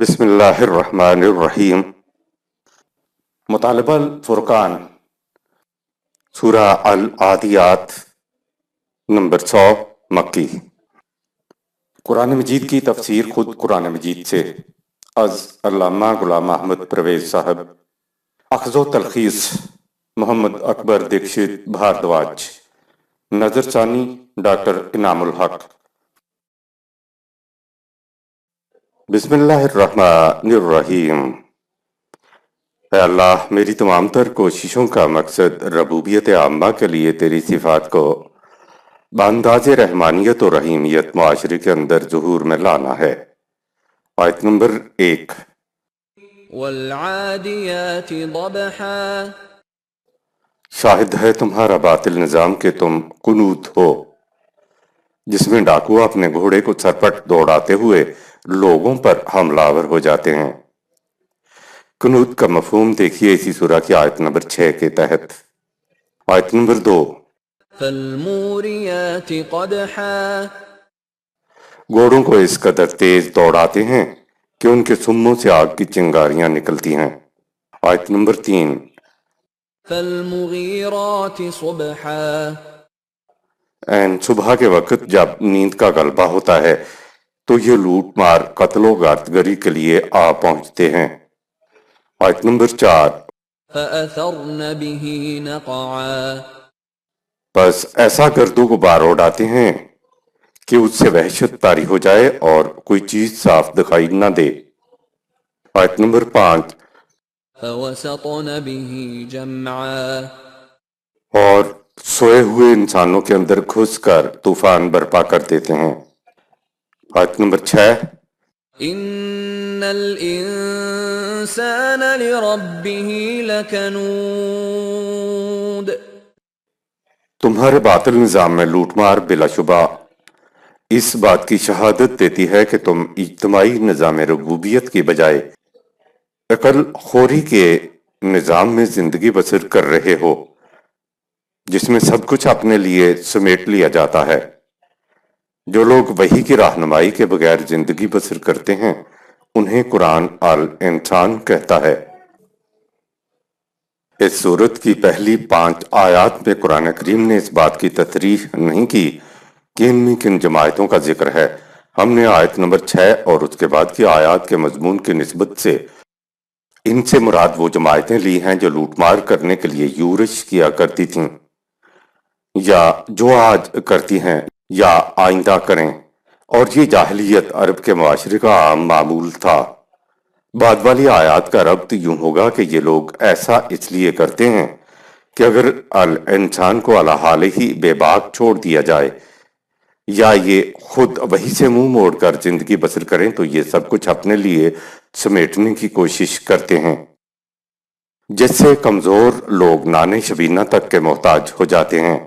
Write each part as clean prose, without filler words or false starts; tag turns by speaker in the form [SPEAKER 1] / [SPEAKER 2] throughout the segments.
[SPEAKER 1] بسم اللہ الرحمن الرحیم۔ مطالبہ الفرقان، سورہ العادیات، نمبر 100، مکی۔ قرآن مجید کی تفسیر خود قرآن مجید سے از علامہ غلام احمد پرویز صاحب، اخذ و تلخیص محمد اکبر دیکشت بھاردواج، نظر ثانی ڈاکٹر انعام الحق۔ بسم اللہ الرحمن الرحیم۔ اے اللہ، میری تمام تر کوششوں کا مقصد ربوبیت عامہ کے لیے تیری صفات کو بانداز رحمانیت و رحیمیت معاشرے کے اندر ظہور میں لانا ہے۔ آیت نمبر 1۔
[SPEAKER 2] والعادیات ضبحا،
[SPEAKER 1] شاہد ہے تمہارا باطل نظام کہ تم قنوت ہو، جس میں ڈاکو اپنے گھوڑے کو سرپٹ دوڑاتے ہوئے لوگوں پر حملہ آور ہو جاتے ہیں۔ قنوت کا مفہوم دیکھیے اسی سورہ کی آیت نمبر 6 کے تحت۔ آیت نمبر 2۔
[SPEAKER 2] فالموریات قدحا،
[SPEAKER 1] گھوڑوں کو اس قدر تیز دوڑاتے ہیں کہ ان کے سموں سے آگ کی چنگاریاں نکلتی ہیں۔ آیت نمبر 3۔
[SPEAKER 2] فالمغیرات صبحا،
[SPEAKER 1] عین صبح کے وقت جب نیند کا غلبہ ہوتا ہے تو یہ لوٹ مار قتل و غارتگری کے لیے آ پہنچتے ہیں۔ آیت نمبر 4۔
[SPEAKER 2] فأثرن به نقعا،
[SPEAKER 1] بس ایسا گرد و غبار اڑاتے ہیں کہ اس سے وحشت طاری ہو جائے اور کوئی چیز صاف دکھائی نہ دے۔ آیت نمبر 5۔
[SPEAKER 2] فوسطن به جمعا،
[SPEAKER 1] اور سوئے ہوئے انسانوں کے اندر گھس کر طوفان برپا کر دیتے ہیں۔ آیت نمبر 6۔
[SPEAKER 2] ان الانسان لربه لکنود،
[SPEAKER 1] تمہارے باطل نظام میں لوٹ مار بلا شبہ اس بات کی شہادت دیتی ہے کہ تم اجتماعی نظام ربوبیت کی بجائے عقل خوری کے نظام میں زندگی بسر کر رہے ہو، جس میں سب کچھ اپنے لیے سمیٹ لیا جاتا ہے۔ جو لوگ وحی کی رہنمائی کے بغیر زندگی بسر کرتے ہیں انہیں قرآن الانسان کہتا ہے۔ اس سورت کی پہلی 5 آیات میں قرآن کریم نے اس بات کی تصریح نہیں کی کہ ان میں کن جماعتوں کا ذکر ہے۔ ہم نے آیت نمبر 6 اور اس کے بعد کی آیات کے مضمون کی نسبت سے ان سے مراد وہ جماعتیں لی ہیں جو لوٹ مار کرنے کے لیے یورش کیا کرتی تھیں، یا جو آج کرتی ہیں یا آئندہ کریں، اور یہ جاہلیت عرب کے معاشرے کا عام معمول تھا۔ بعد والی آیات کا ربط یوں ہوگا کہ یہ لوگ ایسا اس لیے کرتے ہیں کہ اگر الانسان کو علی حال ہی بے باک چھوڑ دیا جائے یا یہ خود وہی سے منہ موڑ کر زندگی بسر کریں تو یہ سب کچھ اپنے لیے سمیٹنے کی کوشش کرتے ہیں، جس سے کمزور لوگ نانے شبینہ تک کے محتاج ہو جاتے ہیں۔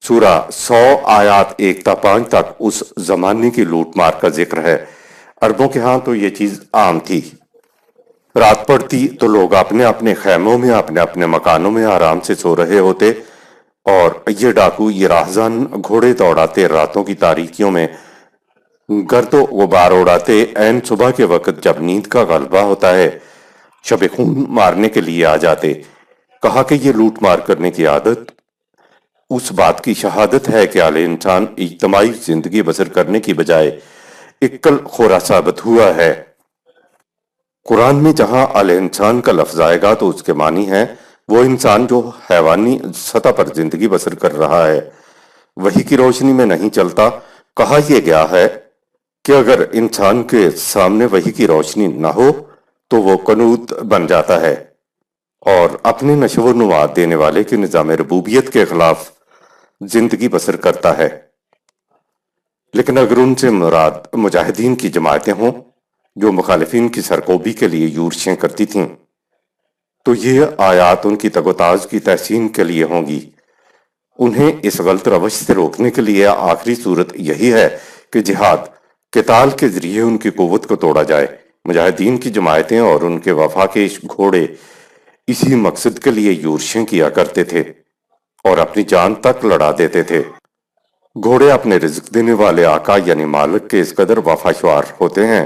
[SPEAKER 1] سورہ 100 آیات 1 تا 5 تک اس زمانے کی لوٹ مار کا ذکر ہے۔ عربوں کے ہاں تو یہ چیز عام تھی۔ رات پڑتی تو لوگ اپنے اپنے خیموں میں اپنے اپنے مکانوں میں آرام سے سو رہے ہوتے، اور یہ ڈاکو یہ راہزن گھوڑے دوڑاتے راتوں کی تاریکیوں میں گرد و غبار اڑاتے عین صبح کے وقت جب نیند کا غلبہ ہوتا ہے شب خون مارنے کے لیے آ جاتے۔ کہا کہ یہ لوٹ مار کرنے کی عادت اس بات کی شہادت ہے کہ اعلی انسان اجتماعی زندگی بسر کرنے کی بجائے عقل خورا ثابت ہوا ہے۔ قرآن میں جہاں اعلی انسان کا لفظ آئے گا تو اس کے معنی ہے وہ انسان جو حیوانی سطح پر زندگی بسر کر رہا ہے، وحی کی روشنی میں نہیں چلتا۔ کہا یہ گیا ہے کہ اگر انسان کے سامنے وحی کی روشنی نہ ہو تو وہ قنوت بن جاتا ہے اور اپنے نشو و نما دینے والے کے نظام ربوبیت کے خلاف زندگی بسر کرتا ہے۔ لیکن اگر ان سے مراد مجاہدین کی جماعتیں ہوں جو مخالفین کی سرکوبی کے لیے یورشیں کرتی تھیں تو یہ آیات ان کی تگ و تاز کی تحسین کے لیے ہوں گی۔ انہیں اس غلط روش سے روکنے کے لیے آخری صورت یہی ہے کہ جہاد قتال کے ذریعے ان کی قوت کو توڑا جائے۔ مجاہدین کی جماعتیں اور ان کے وفاکیش گھوڑے اسی مقصد کے لیے یورشیں کیا کرتے تھے اور اپنی جان تک لڑا دیتے تھے۔ گھوڑے اپنے رزق دینے والے آقا یعنی مالک کے اس قدر وفاشوار ہوتے ہیں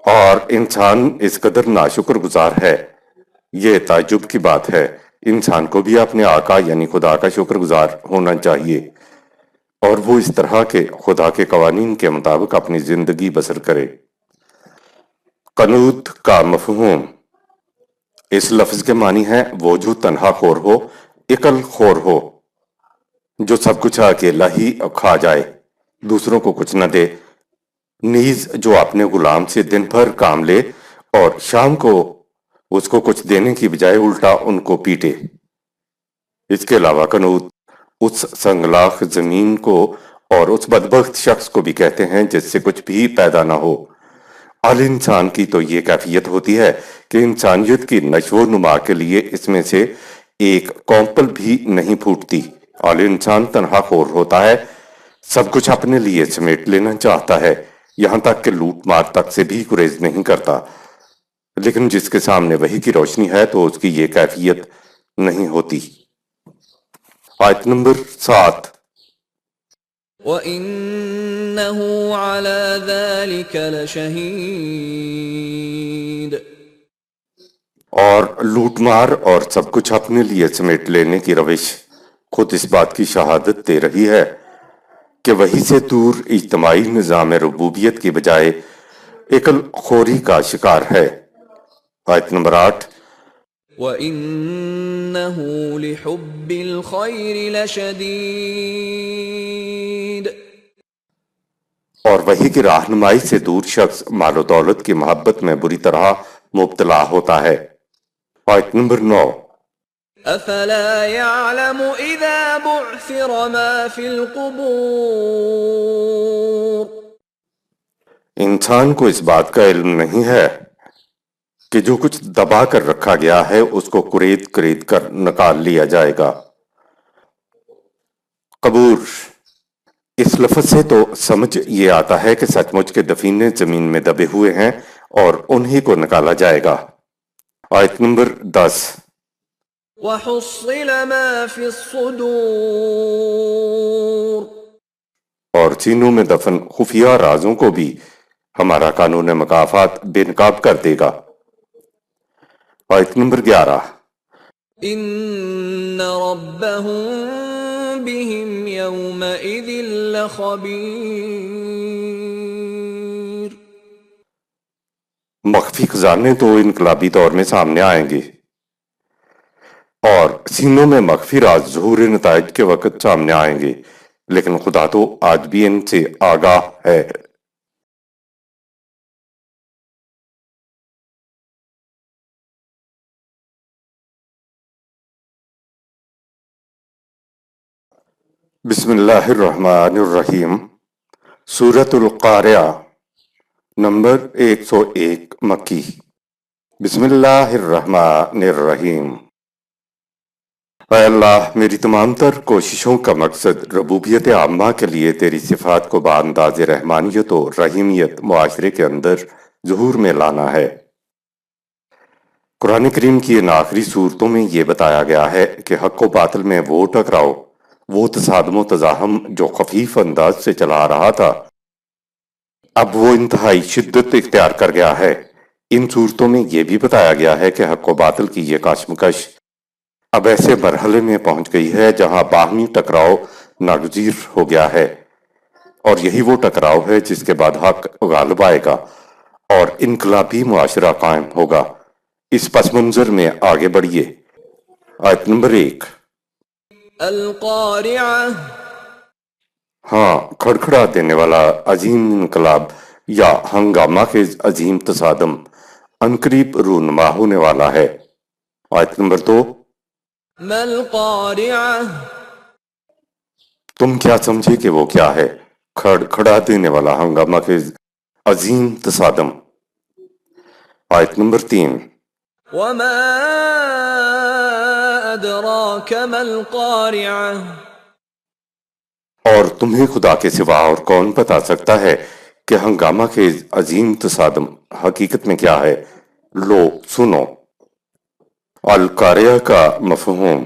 [SPEAKER 1] اور انسان اس قدر ناشکر گزار ہے، یہ تعجب کی بات ہے۔ انسان کو بھی اپنے آقا یعنی خدا کا شکر گزار ہونا چاہیے، اور وہ اس طرح کے خدا کے قوانین کے مطابق اپنی زندگی بسر کرے۔ قنوت کا مفہوم۔ اس لفظ کے معنی ہے وہ جو تنہا خور ہو، عقل خور ہو، جو سب کچھ اکیلا ہی کھا جائے، دوسروں کو کچھ نہ دے، نیز جو اپنے غلام سے دن بھر کام لے اور شام کو اس کو کچھ دینے کی بجائے الٹا ان کو پیٹے۔ اس کے علاوہ قنوت اس سنگلاخ زمین کو اور اس بدبخت شخص کو بھی کہتے ہیں جس سے کچھ بھی پیدا نہ ہو۔ اعلی انسان کی تو یہ کیفیت ہوتی ہے کہ انسانیت کی نشو و نما کے لیے اس میں سے ایک کونپل بھی نہیں پھوٹتی۔ اعلی انسان تنہا خور ہوتا ہے، سب کچھ اپنے لیے سمیٹ لینا چاہتا ہے، یہاں تک کہ لوٹ مار تک سے بھی گریز نہیں کرتا، لیکن جس کے سامنے وحی کی روشنی ہے تو اس کی یہ کیفیت نہیں ہوتی۔ آیت نمبر 7۔
[SPEAKER 2] وَإِنَّهُ عَلَى ذَلِكَ لَشَهِيدٌ۔
[SPEAKER 1] اور لوٹ مار اور سب کچھ اپنے لیے سمیٹ لینے کی روش خود اس بات کی شہادت دے رہی ہے کہ وحی سے دور اجتماعی نظام ربوبیت کی بجائے عقل خوری کا شکار ہے۔ آیت نمبر 8۔
[SPEAKER 2] وَإِنَّهُ لِحُبِّ الْخَيْرِ لَشَدِيدٌ۔
[SPEAKER 1] اور وحی کی رہنمائی سے دور شخص مال و دولت کی محبت میں بری طرح مبتلا ہوتا ہے۔ آیت نمبر 9۔
[SPEAKER 2] أَفَلَا يَعْلَمُ إِذَا بُعْثِرَ مَا فِي الْقُبُورِ۔
[SPEAKER 1] انسان کو اس بات کا علم نہیں ہے کہ جو کچھ دبا کر رکھا گیا ہے اس کو کرید کرید کر نکال لیا جائے گا۔ قبور۔ اس لفظ سے تو سمجھ یہ آتا ہے کہ سچ مچ کے دفینے زمین میں دبے ہوئے ہیں اور انہی کو نکالا جائے گا۔ آیت نمبر 10۔
[SPEAKER 2] وَحُصِّلَ مَا فِي الصُّدُورِ۔
[SPEAKER 1] اور سینوں میں دفن خفیہ رازوں کو بھی ہمارا قانون مکافات بے نقاب کر دے گا۔ آیت نمبر 11۔
[SPEAKER 2] إِنَّ رَبَّهُم بِهِمْ يَوْمَئِذٍ لَخَبِيرٌ۔
[SPEAKER 1] مخفی خزانے تو انقلابی دور میں سامنے آئیں گے، اور سینوں میں مخفی راز ظہور نتائج کے وقت سامنے آئیں گے، لیکن خدا تو آج بھی ان سے آگاہ ہے۔ بسم اللہ الرحمن الرحیم۔ سورۃ القارعہ، نمبر 101 مکی۔ بسم اللہ الرحمن الرحیم۔ اے اللہ، میری تمام تر کوششوں کا مقصد ربوبیت عامہ کے لیے تیری صفات کو بانداز رحمانیت و رحیمیت معاشرے کے اندر ظہور میں لانا ہے۔ قرآن کریم کی ان آخری صورتوں میں یہ بتایا گیا ہے کہ حق و باطل میں وہ ٹکراؤ، وہ تصادم و تزاحم جو خفیف انداز سے چلا رہا تھا، اب وہ انتہائی شدت اختیار کر گیا ہے۔ ان صورتوں میں یہ بھی بتایا گیا ہے کہ حق و باطل کی یہ کشمکش اب ایسے مرحلے میں پہنچ گئی ہے جہاں باہمی ٹکراؤ ناگزیر ہو گیا ہے، اور یہی وہ ٹکراؤ ہے جس کے بعد حق غالب آئے گا اور انقلابی معاشرہ قائم ہوگا۔ اس پس منظر میں آگے بڑھیے۔ آیت نمبر 1۔
[SPEAKER 2] القارعہ۔
[SPEAKER 1] ہاں، کھڑکھڑا دینے والا عظیم انقلاب یا ہنگامہ کے عظیم تصادم عنقریب رونما ہونے والا ہے۔ آیت نمبر 2۔
[SPEAKER 2] ما القارعہ۔
[SPEAKER 1] تم کیا سمجھے کہ وہ کیا ہے؟ کھڑکھڑا دینے والا ہنگامہ کے عظیم تصادم۔ آیت نمبر 3۔
[SPEAKER 2] وما ادراک ما القارعہ۔
[SPEAKER 1] اور تمہیں خدا کے سوا اور کون بتا سکتا ہے کہ ہنگامہ کے عظیم تصادم حقیقت میں کیا ہے؟ لو سنو۔ القاریہ کا مفہوم۔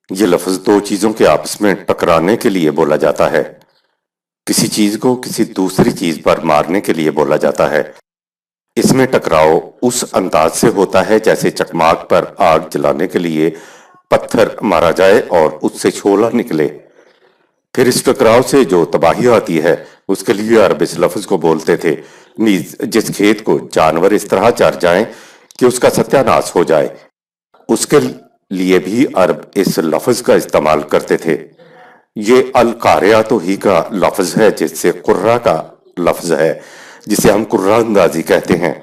[SPEAKER 1] یہ لفظ دو چیزوں کے آپس میں ٹکرانے کے لیے بولا جاتا ہے۔ کسی چیز کو کسی دوسری چیز پر مارنے کے لیے بولا جاتا ہے۔ اس میں ٹکراؤ اس انداز سے ہوتا ہے جیسے چکماک پر آگ جلانے کے لیے پتھر مارا جائے اور اس سے شعلہ نکلے۔ پھر اس ٹکراؤ سے جو تباہی آتی ہے اس کے لیے عرب اس لفظ کو بولتے تھے، نیز جس کھیت کو جانور اس طرح چر جائیں کہ اس کا ستیہ ناش ہو جائے، اس کے لیے بھی عرب اس لفظ کا استعمال کرتے تھے۔ یہ القاریہ تو ہی کا لفظ ہے جس سے قرہ کا لفظ ہے، جسے ہم قرہ اندازی کہتے ہیں۔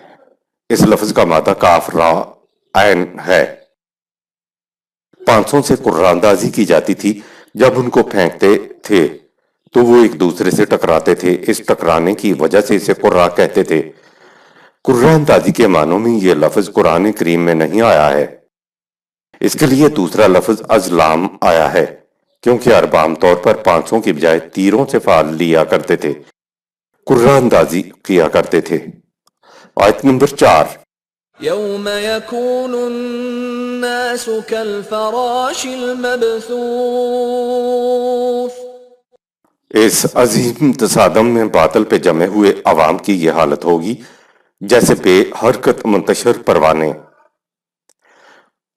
[SPEAKER 1] اس لفظ کا مادہ کاف را عین ہے۔ پانسوں سے قرہ اندازی کی جاتی تھی۔ جب ان کو پھینکتے تھے تو وہ ایک دوسرے سے ٹکراتے تھے، اس ٹکرانے کی وجہ سے اسے قرہ کہتے تھے۔ قرہ اندازی کے معنوں میں یہ لفظ قرآن کریم میں نہیں آیا ہے۔ اس کے لیے دوسرا لفظ ازلام آیا ہے، کیونکہ عرب عام طور پر پانسوں کی بجائے تیروں سے فال لیا کرتے تھے، قرہ اندازی کیا کرتے تھے۔ آیت نمبر 4۔
[SPEAKER 2] يوم يكون الناس كالفراش المبثوث۔
[SPEAKER 1] اس عظیم تصادم میں باطل پہ جمے ہوئے عوام کی یہ حالت ہوگی جیسے بے حرکت منتشر پروانے۔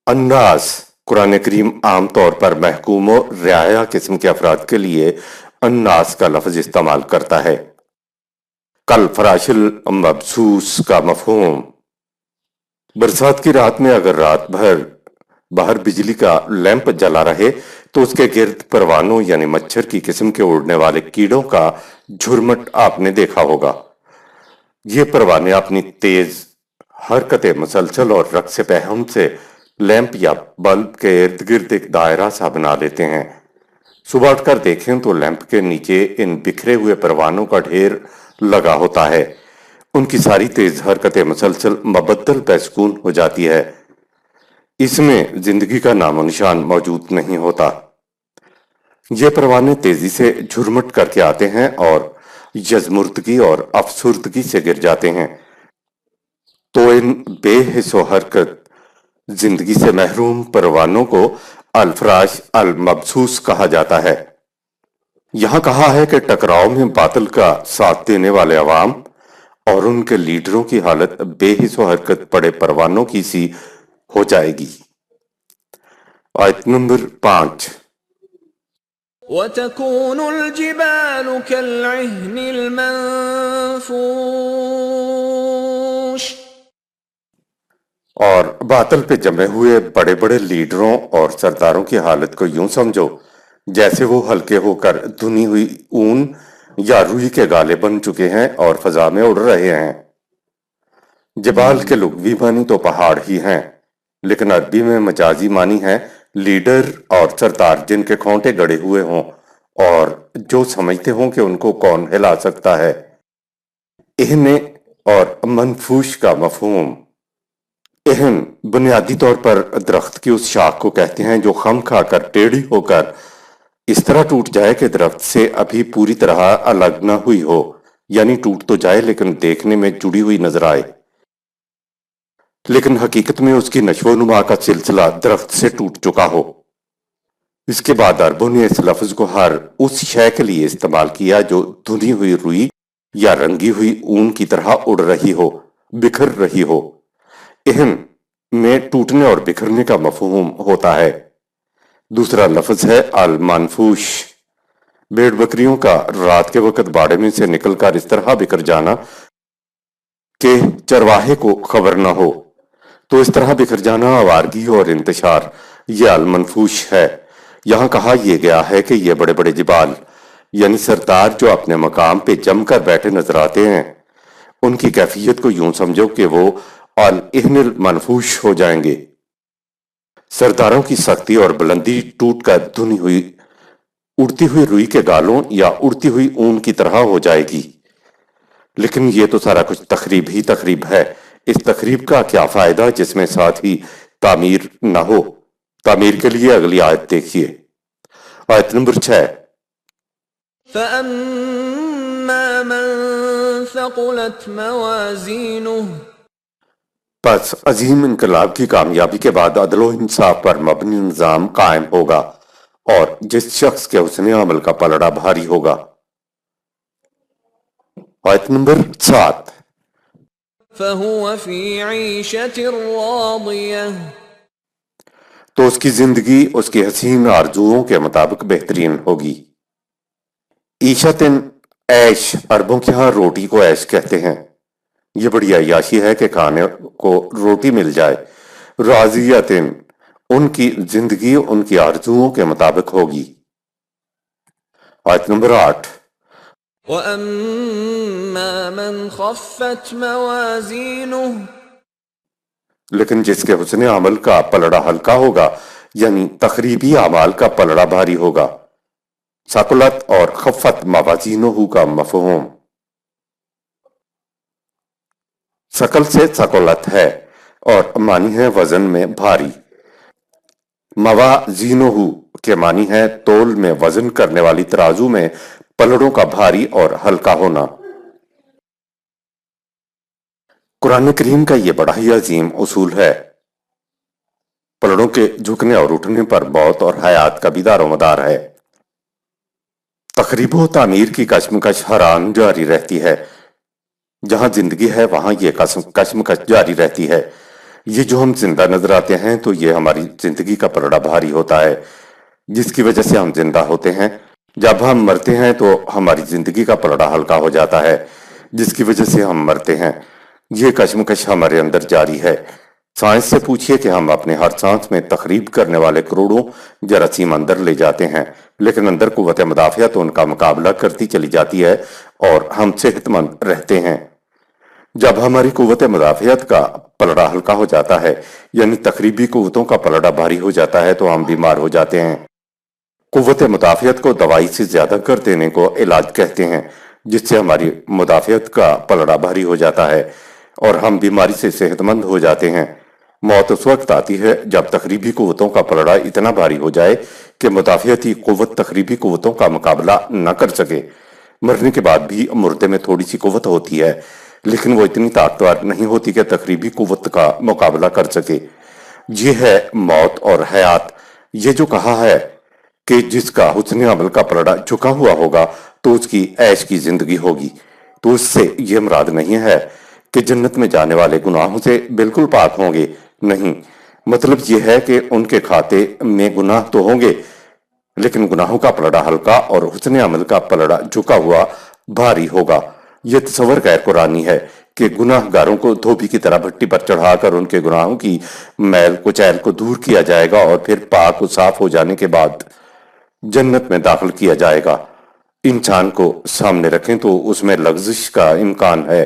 [SPEAKER 1] الناس قرآن کریم عام طور پر محکوم و رعایا قسم کے افراد کے لیے الناس کا لفظ استعمال کرتا ہے۔ کل فراش المبثوث کا مفہوم، برسات کی رات میں اگر رات بھر باہر بجلی کا لیمپ جلا رہے تو اس کے گرد پروانوں یعنی مچھر کی قسم کے اڑنے والے کیڑوں کا جھرمٹ آپ نے دیکھا ہوگا۔ یہ پروانے اپنی تیز حرکت مسلسل اور رقص پہم سے لیمپ یا بلب کے ارد گرد ایک دائرہ سا بنا لیتے ہیں۔ صبح اٹھ کر دیکھیں تو لیمپ کے نیچے ان بکھرے ہوئے پروانوں کا ڈھیر لگا ہوتا ہے۔ ان کی ساری تیز حرکت مسلسل مبدل بسکون ہو جاتی ہے، اس میں زندگی کا نام و نشان موجود نہیں ہوتا۔ یہ پروانے تیزی سے جھرمٹ کر کے آتے ہیں اور یزمردگی اور افسردگی سے گر جاتے ہیں، تو ان بے حس و حرکت زندگی سے محروم پروانوں کو الفراش المبثوث کہا جاتا ہے۔ یہاں کہا ہے کہ ٹکراؤ میں باطل کا ساتھ دینے والے عوام اور ان کے لیڈروں کی حالت بے حس و حرکت پڑے پروانوں کی سی ہو جائے گی۔ آیت نمبر 5۔
[SPEAKER 2] وَتَكُونُ الْجِبَالُ كَالْعِهْنِ الْمَنفُوشِ۔
[SPEAKER 1] اور باطل پہ جمے ہوئے بڑے بڑے لیڈروں اور سرداروں کی حالت کو یوں سمجھو جیسے وہ ہلکے ہو کر دھنی ہوئی اون یا روئی کے گالے بن چکے ہیں اور فضا میں اڑ رہے ہیں۔ جبال کے لغوی معنی تو پہاڑ ہی ہیں، لیکن عربی میں مجازی معنی ہے لیڈر اور سردار جن کے کھونٹے گڑے ہوئے ہوں اور جو سمجھتے ہوں کہ ان کو کون ہلا سکتا ہے۔ اہن اور منفوش کا مفہوم، اہن بنیادی طور پر درخت کی اس شاخ کو کہتے ہیں جو خم کھا کر ٹیڑھی ہو کر اس طرح ٹوٹ جائے کہ درخت سے ابھی پوری طرح الگ نہ ہوئی ہو، یعنی ٹوٹ تو جائے لیکن دیکھنے میں جڑی ہوئی نظر آئے، لیکن حقیقت میں اس کی نشو و نما کا سلسلہ درخت سے ٹوٹ چکا ہو۔ اس کے بعد عربوں نے اس لفظ کو ہر اس شے کے لیے استعمال کیا جو دھنی ہوئی روئی یا رنگی ہوئی اون کی طرح اڑ رہی ہو، بکھر رہی ہو۔ اہن میں ٹوٹنے اور بکھرنے کا مفہوم ہوتا ہے۔ دوسرا لفظ ہے المنفوش، بھیڑ بکریوں کا رات کے وقت باڑے میں سے نکل کر اس طرح بکھر جانا کہ چرواہے کو خبر نہ ہو، تو اس طرح بکھر جانا آوارگی اور انتشار، یہ المنفوش ہے۔ یہاں کہا یہ گیا ہے کہ یہ بڑے بڑے جبال یعنی سردار جو اپنے مقام پہ جم کر بیٹھے نظر آتے ہیں، ان کی کیفیت کو یوں سمجھو کہ وہ الاہن المنفوش ہو جائیں گے۔ سرداروں کی سختی اور بلندی ٹوٹ کر دھنی ہوئی اڑتی ہوئی روئی کے گالوں یا اڑتی ہوئی اون کی طرح ہو جائے گی۔ لیکن یہ تو سارا کچھ تخریب ہی تخریب ہے، اس تخریب کا کیا فائدہ جس میں ساتھ ہی تعمیر نہ ہو؟ تعمیر کے لیے اگلی آیت دیکھیے، آیت نمبر 6۔
[SPEAKER 2] فَأَمَّا مَن ثَقُلَتْ مَوَازِينُهُ۔
[SPEAKER 1] پس عظیم انقلاب کی کامیابی کے بعد عدل و انصاف پر مبنی نظام قائم ہوگا اور جس شخص کے حسن عمل کا پلڑا بھاری ہوگا۔ آیت نمبر 7۔
[SPEAKER 2] فهو في عيشة راضية
[SPEAKER 1] تو اس کی زندگی اس کی حسین آرزوؤں کے مطابق بہترین ہوگی۔ عیشتن عیش، عربوں کے ہاں روٹی کو عیش کہتے ہیں۔ یہ بڑی عیاشی ہے کہ کھانے کو روٹی مل جائے۔ راضیتن، ان کی زندگی ان کی آرزوؤں کے مطابق ہوگی۔ آیت نمبر 8۔
[SPEAKER 2] وَأَمَّا مَنْ خَفَّتْ مَوَازِينُهُ،
[SPEAKER 1] لیکن جس کے حسن عمل کا پلڑا ہلکا ہوگا، یعنی تخریبی اعمال کا پلڑا بھاری ہوگا۔ ثقلت اور خفت موازینہ کا مفہوم۔ ثقل سے ثقلت ہے اور معنی ہے وزن میں بھاری۔ موازینہ کے معنی ہے تول میں وزن کرنے والی ترازو میں پلڑوں کا بھاری اور ہلکا ہونا۔ قرآن کریم کا یہ بڑا ہی عظیم اصول ہے۔ پلڑوں کے جھکنے اور اٹھنے پر موت اور حیات کا بھی دار و مدار ہے۔ تخریب و تعمیر کی کشمکش ہر آن جاری رہتی ہے۔ جہاں زندگی ہے وہاں یہ کشمکش جاری رہتی ہے۔ یہ جو ہم زندہ نظر آتے ہیں تو یہ ہماری زندگی کا پلڑا بھاری ہوتا ہے، جس کی وجہ سے ہم زندہ ہوتے ہیں۔ جب ہم مرتے ہیں تو ہماری زندگی کا پلڑا ہلکا ہو جاتا ہے، جس کی وجہ سے ہم مرتے ہیں۔ یہ کشمکش ہمارے اندر جاری ہے۔ سائنس سے پوچھئے کہ ہم اپنے ہر سانس میں تخریب کرنے والے کروڑوں جراثیم اندر لے جاتے ہیں، لیکن اندر قوت مدافعت ان کا مقابلہ کرتی چلی جاتی ہے اور ہم صحت مند رہتے ہیں۔ جب ہماری قوت مدافعت کا پلڑا ہلکا ہو جاتا ہے، یعنی تخریبی قوتوں کا پلڑا بھاری ہو جاتا ہے، تو ہم بیمار ہو جاتے ہیں۔ قوت مدافعت کو دوائی سے زیادہ کر دینے کو علاج کہتے ہیں، جس سے ہماری مدافعت کا پلڑا بھاری ہو جاتا ہے اور ہم بیماری سے صحت مند ہو جاتے ہیں۔ موت اس وقت آتی ہے جب تخریبی قوتوں کا پلڑا اتنا بھاری ہو جائے کہ مدافعتی قوت تخریبی قوتوں کا مقابلہ نہ کر سکے۔ مرنے کے بعد بھی مردے میں تھوڑی سی قوت ہوتی ہے، لیکن وہ اتنی طاقتور نہیں ہوتی کہ تخریبی قوت کا مقابلہ کر سکے۔ یہ ہے موت اور حیات۔ یہ جو کہا ہے کہ جس کا حسن عمل کا پلڑا جھکا ہوا ہوگا تو اس کی عیش کی زندگی ہوگی، تو اس سے یہ مراد نہیں ہے کہ جنت میں جانے والے گناہوں سے بالکل پاک ہوں گے، نہیں۔ مطلب یہ ہے کہ ان کے کھاتے میں گناہ تو ہوں گے، لیکن گناہوں کا پلڑا ہلکا اور حسن عمل کا پلڑا جھکا ہوا بھاری ہوگا۔ یہ تصور غیر قرآنی ہے کہ گناہ گاروں کو دھوبی کی طرح بھٹی پر چڑھا کر ان کے گناہوں کی میل کچیل کو دور کیا جائے گا اور پھر پاک و صاف ہو جانے کے بعد جنت میں داخل کیا جائے گا۔ انسان کو سامنے رکھیں تو اس میں لغزش کا امکان ہے۔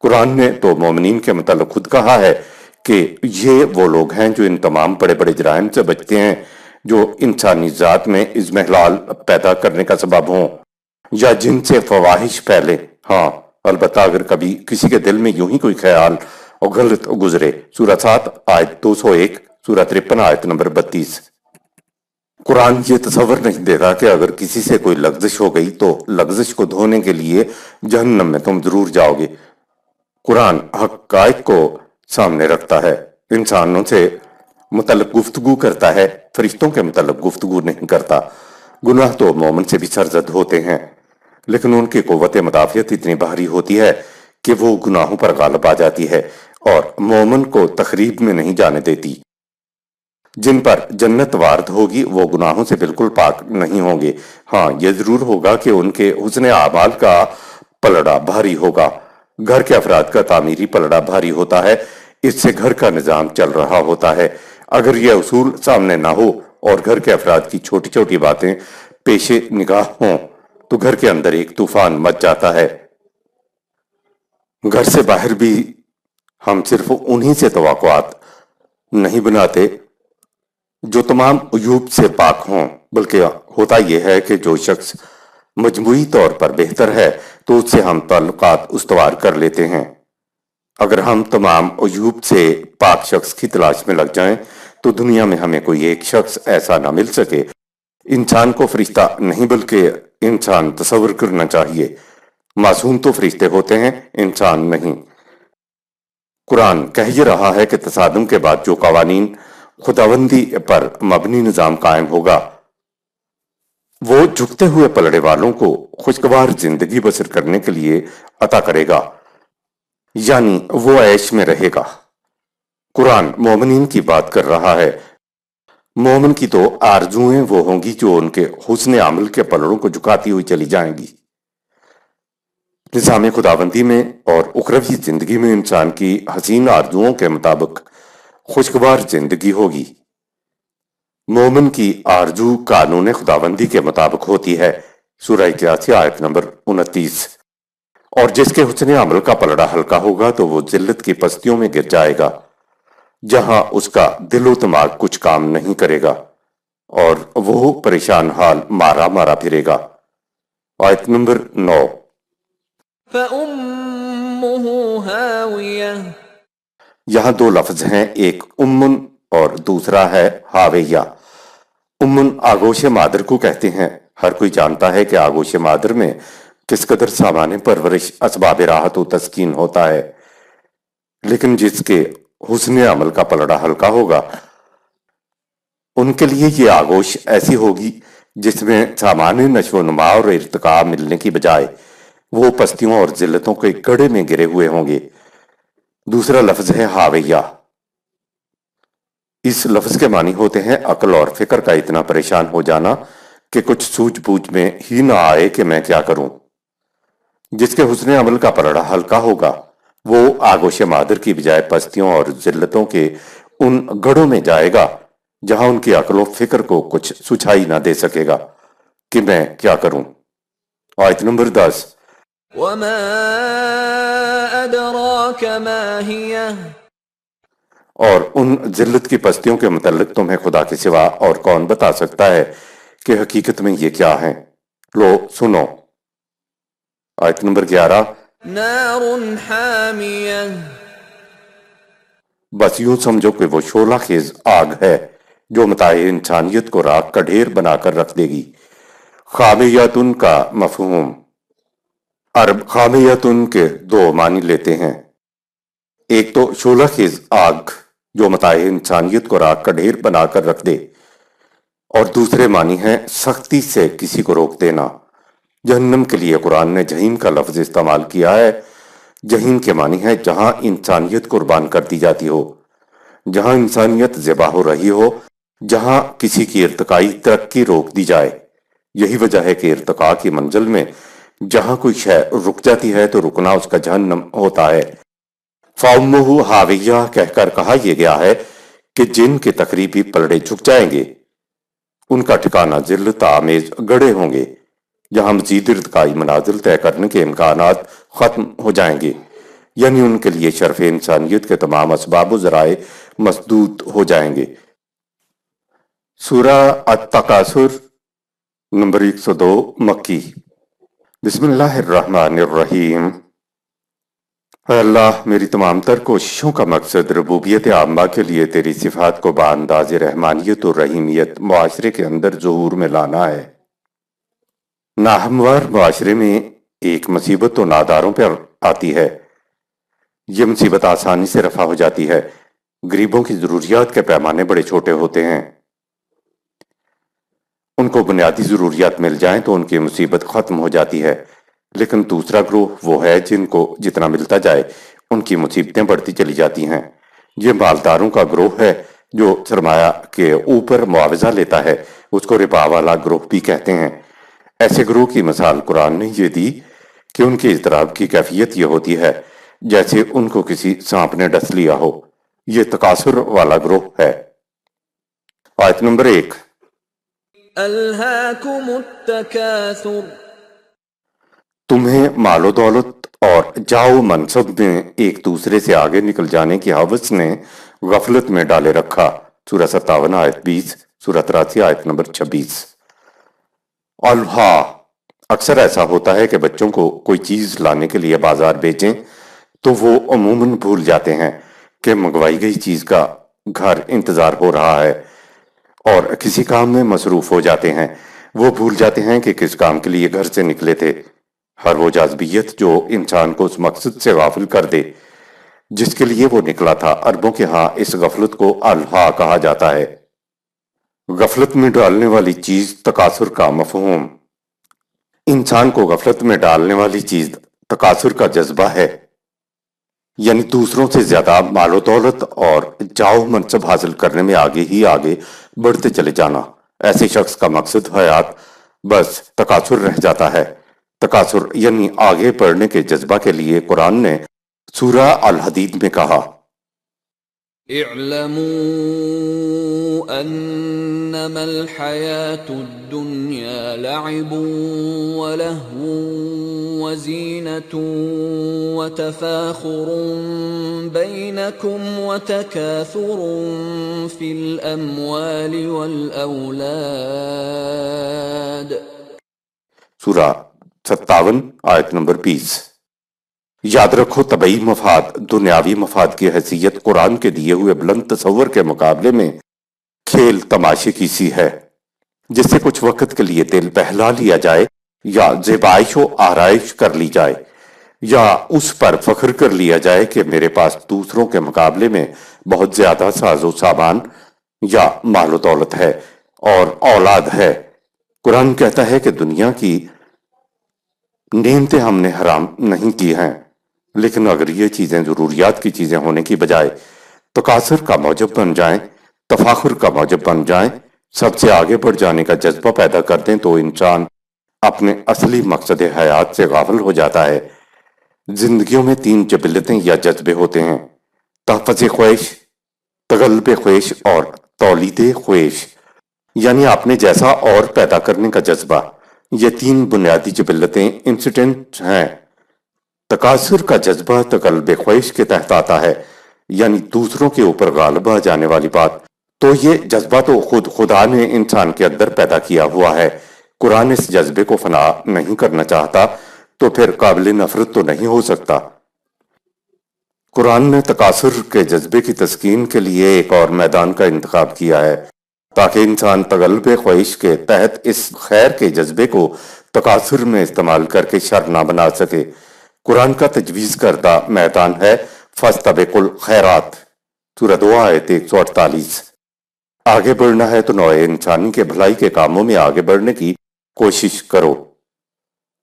[SPEAKER 1] قرآن نے تو مومنین کے متعلق خود کہا ہے کہ یہ وہ لوگ ہیں جو ان تمام بڑے بڑے جرائم سے بچتے ہیں جو انسانی ذات میں اضمحلال پیدا کرنے کا سبب ہوں یا جن سے فواحش پھیلے۔ ہاں، البتہ اگر کبھی کسی کے دل میں یوں ہی کوئی خیال اور غلط گزرے۔ سورہ 7 آیت 201، سورہ 53 آیت نمبر 32۔ قرآن یہ تصور نہیں دیتا کہ اگر کسی سے کوئی لغزش ہو گئی تو لغزش کو دھونے کے لیے جہنم میں تم ضرور جاؤ گے۔ قرآن حقائق کو سامنے رکھتا ہے، انسانوں سے متعلق گفتگو کرتا ہے، فرشتوں کے متعلق گفتگو نہیں کرتا۔ گناہ تو مومن سے بھی سرزد ہوتے ہیں، لیکن ان کی قوت مدافعت اتنی بھاری ہوتی ہے کہ وہ گناہوں پر غالب آ جاتی ہے اور مومن کو تخریب میں نہیں جانے دیتی۔ جن پر جنت وارد ہوگی وہ گناہوں سے بالکل پاک نہیں ہوں گے۔ ہاں، یہ ضرور ہوگا کہ ان کے حسن اعمال کا پلڑا بھاری ہوگا۔ گھر کے افراد کا تعمیری پلڑا بھاری ہوتا ہے، اس سے گھر کا نظام چل رہا ہوتا ہے۔ اگر یہ اصول سامنے نہ ہو اور گھر کے افراد کی چھوٹی چھوٹی باتیں پیش نگاہ ہوں تو گھر کے اندر ایک طوفان مچ جاتا ہے۔ گھر سے باہر بھی ہم صرف انہی سے توقعات نہیں بناتے جو تمام عیوب سے پاک ہوں، بلکہ ہوتا یہ ہے کہ جو شخص مجموعی طور پر بہتر ہے تو اس سے ہم تعلقات استوار کر لیتے ہیں۔ اگر ہم تمام عیوب سے پاک شخص کی تلاش میں لگ جائیں تو دنیا میں ہمیں کوئی ایک شخص ایسا نہ مل سکے۔ انسان کو فرشتہ نہیں بلکہ انسان تصور کرنا چاہیے۔ معصوم تو فرشتے ہوتے ہیں، انسان نہیں۔ قرآن کہہ یہ رہا ہے کہ تصادم کے بعد جو قوانین خداوندی پر مبنی نظام قائم ہوگا وہ جھکتے ہوئے پلڑے والوں کو خوشگوار زندگی بسر کرنے کے لیے عطا کرے گا۔ یعنی وہ عیش میں رہے گا۔ قرآن مومنین کی بات کر رہا ہے۔ مومن کی تو آرزوئیں وہ ہوں گی جو ان کے حسن عمل کے پلڑوں کو جھکاتی ہوئی چلی جائیں گی۔ نظام خداوندی میں اور اخروی زندگی میں انسان کی حسین آرزوؤں کے مطابق خوشگوار زندگی ہوگی۔ مومن کی آرزو قانون خداوندی کے مطابق ہوتی ہے، سورہ 81 آیت نمبر 29۔ اور جس کے حسن عمل کا پلڑا ہلکا ہوگا تو وہ ذلت کی پستیوں میں گر جائے گا، جہاں اس کا دل و دماغ کچھ کام نہیں کرے گا، اور وہ پریشان حال مارا مارا پھرے گا۔ آیت نمبر 9۔
[SPEAKER 2] فَأُمُّهُ هَاوِيَةٌ،
[SPEAKER 1] یہاں دو لفظ ہیں، ایک امن اور دوسرا ہے ہاویہ۔ امن آگوش مادر کو کہتے ہیں۔ ہر کوئی جانتا ہے کہ آگوش مادر میں کس قدر سامان پرورش، اسباب راحت و تسکین ہوتا ہے، لیکن جس کے حسن عمل کا پلڑا ہلکا ہوگا ان کے لیے یہ آگوش ایسی ہوگی جس میں سامان نشو و نما اور ارتقاء ملنے کی بجائے وہ پستیوں اور ذلتوں کے گڑھے میں گرے ہوئے ہوں گے۔ دوسرا لفظ ہے ہاویہ۔ اس لفظ کے معنی ہوتے ہیں عقل اور فکر کا اتنا پریشان ہو جانا کہ کچھ سوچ بوجھ میں ہی نہ آئے کہ میں کیا کروں۔ جس کے حسن عمل کا پلڑا ہلکا ہوگا وہ آگوش مادر کی بجائے پستیوں اور ذلتوں کے ان گڑھوں میں جائے گا جہاں ان کی عقل و فکر کو کچھ سجھائی نہ دے سکے گا کہ میں کیا کروں۔ آیت نمبر 10۔
[SPEAKER 2] وَمَا أَدْرَاكَ مَا هِيَهْ،
[SPEAKER 1] اور ان ذلت کی پستیوں کے متعلق تمہیں خدا کے سوا اور کون بتا سکتا ہے کہ حقیقت میں یہ کیا ہیں؟ لو سنو۔ آیت نمبر 11۔
[SPEAKER 2] نَارٌ حَامِيَةٌ،
[SPEAKER 1] بس یوں سمجھو کہ وہ شعلہ خیز آگ ہے جو متاع انسانیت کو راکھ کا ڈھیر بنا کر رکھ دے گی۔ خامیتن کا مفہوم عرب خامیتن کے دو معنی لیتے ہیں، ایک تو شعلہ خیز آگ جو متاع انسانیت کو راکھ کا ڈھیر بنا کر رکھ دے، اور دوسرے معنی ہے سختی سے کسی کو روک دینا۔ جہنم کے لیے قرآن نے جہیم کا لفظ استعمال کیا ہے۔ جہیم کے معنی ہے جہاں انسانیت قربان کر دی جاتی ہو، جہاں انسانیت ذبح ہو رہی ہو، جہاں کسی کی ارتقائی ترقی روک دی جائے۔ یہی وجہ ہے کہ ارتقاء کی منزل میں جہاں کوئی شے رک جاتی ہے تو رکنا اس کا جہنم ہوتا ہے۔ فَأُمُّهُ ہاویہ کہہ کر کہا یہ گیا ہے کہ جن کے تقریبی پلڑے جھک جائیں گے ان کا ٹھکانہ ذلت آمیز گڑھے ہوں گے جہاں مزید ارتقائی منازل طے کرنے کے امکانات ختم ہو جائیں گے، یعنی ان کے لیے شرف انسانیت کے تمام اسباب و ذرائع مسدود ہو جائیں گے۔ سورہ التکاثر نمبر 102 مکی۔ بسم اللہ الرحمن الرحیم۔ اے اللہ، میری تمام تر کوششوں کا مقصد ربوبیت عامہ کے لیے تیری صفات کو بانداز رحمانیت اور رحیمیت معاشرے کے اندر ظہور میں لانا ہے۔ ناہموار معاشرے میں ایک مصیبت تو ناداروں پر آتی ہے، یہ مصیبت آسانی سے رفع ہو جاتی ہے۔ غریبوں کی ضروریات کے پیمانے بڑے چھوٹے ہوتے ہیں، ان کو بنیادی ضروریات مل جائیں تو ان کی مصیبت ختم ہو جاتی ہے، لیکن دوسرا گروہ وہ ہے جن کو جتنا ملتا جائے ان کی مصیبتیں بڑھتی چلی جاتی ہیں۔ یہ مالداروں کا گروہ ہے جو سرمایہ کے اوپر معاوضہ لیتا ہے، اس کو ربا والا گروہ بھی کہتے ہیں۔ ایسے گروہ کی مثال قرآن نے یہ دی کہ ان کے اضطراب کی کیفیت یہ ہوتی ہے جیسے ان کو کسی سانپ نے ڈس لیا ہو۔ یہ تکاثر والا گروہ ہے۔ آیت نمبر 1۔
[SPEAKER 2] أَلْهَاكُمُ التَّكَاثُرُ،
[SPEAKER 1] تمہیں مال و دولت اور جاؤ منصب میں ایک دوسرے سے آگے نکل جانے کی ہوس نے غفلت میں ڈالے رکھا۔ سورہ 57 آیت 20، سورہ 83 آیت نمبر 26۔ الہا، اکثر ایسا ہوتا ہے کہ بچوں کو کوئی چیز لانے کے لیے بازار بھیجیں تو وہ عموماً بھول جاتے ہیں کہ منگوائی گئی چیز کا گھر انتظار ہو رہا ہے اور کسی کام میں مصروف ہو جاتے ہیں۔ وہ بھول جاتے ہیں کہ کس کام کے لیے گھر سے نکلے تھے۔ ہر وہ جاذبیت جو انسان کو اس مقصد سے غافل کر دے جس کے لیے وہ نکلا تھا، عربوں کے ہاں اس غفلت کو الہا کہا جاتا ہے۔ غفلت میں ڈالنے والی چیز تکاثر کا مفہوم۔ انسان کو غفلت میں ڈالنے والی چیز تکاثر کا جذبہ ہے۔ یعنی دوسروں سے زیادہ مال و دولت اور جاؤ منصب حاصل کرنے میں آگے ہی آگے بڑھتے چلے جانا۔ ایسے شخص کا مقصد حیات بس تکاثر رہ جاتا ہے۔ تکاثر یعنی آگے بڑھنے کے جذبہ کے لیے قرآن نے سورہ الحدید میں کہا،
[SPEAKER 2] اعلموا انما الحياة الدنيا لعب ولهو وزينة وتفاخر بينكم وتكاثر في الأموال والأولاد۔
[SPEAKER 1] سورہ 57 آیت نمبر 20۔ یاد رکھو طبعی مفاد دنیاوی مفاد کی حیثیت قرآن کے دیے ہوئے بلند تصور کے مقابلے میں کھیل تماشے کی سی ہے، جس سے کچھ وقت کے لیے دل بہلا لیا جائے یا زیبائش و آرائش کر لی جائے، یا اس پر فخر کر لیا جائے کہ میرے پاس دوسروں کے مقابلے میں بہت زیادہ ساز و سامان یا مال و دولت ہے اور اولاد ہے۔ قرآن کہتا ہے کہ دنیا کی نعمتیں ہم نے حرام نہیں کی ہیں، لیکن اگر یہ چیزیں ضروریات کی چیزیں ہونے کی بجائے تکاثر کا موجب بن جائیں، تفاخر کا موجب بن جائیں، سب سے آگے بڑھ جانے کا جذبہ پیدا کر دیں، تو انسان اپنے اصلی مقصد حیات سے غافل ہو جاتا ہے۔ زندگیوں میں 3 جبلتیں یا جذبے ہوتے ہیں: تحفظ خواہش، تغلب خواہش اور تولید خواہش، یعنی اپنے جیسا اور پیدا کرنے کا جذبہ۔ یہ 3 بنیادی جبلتیں انسٹنٹ ہیں۔ تکاثر کا جذبہ تغلب خواہش کے تحت آتا ہے، یعنی دوسروں کے اوپر غالب آ جانے والی بات۔ تو یہ جذبہ تو خود خدا نے انسان کے اندر پیدا کیا ہوا ہے۔ قرآن اس جذبے کو فنا نہیں کرنا چاہتا تو پھر قابل نفرت تو نہیں ہو سکتا۔ قرآن نے تکاثر کے جذبے کی تسکین کے لیے ایک اور میدان کا انتخاب کیا ہے، تاکہ انسان تغلب خواہش کے تحت اس خیر کے جذبے کو تکاثر میں استعمال کر کے شر نہ بنا سکے۔ قرآن کا تجویز کردہ میدان ہے فاستبقوا الخیرات، سورہ 2 آیت 148۔ آگے بڑھنا ہے تو نوع انسانی کے بھلائی کے کاموں میں آگے بڑھنے کی کوشش کرو۔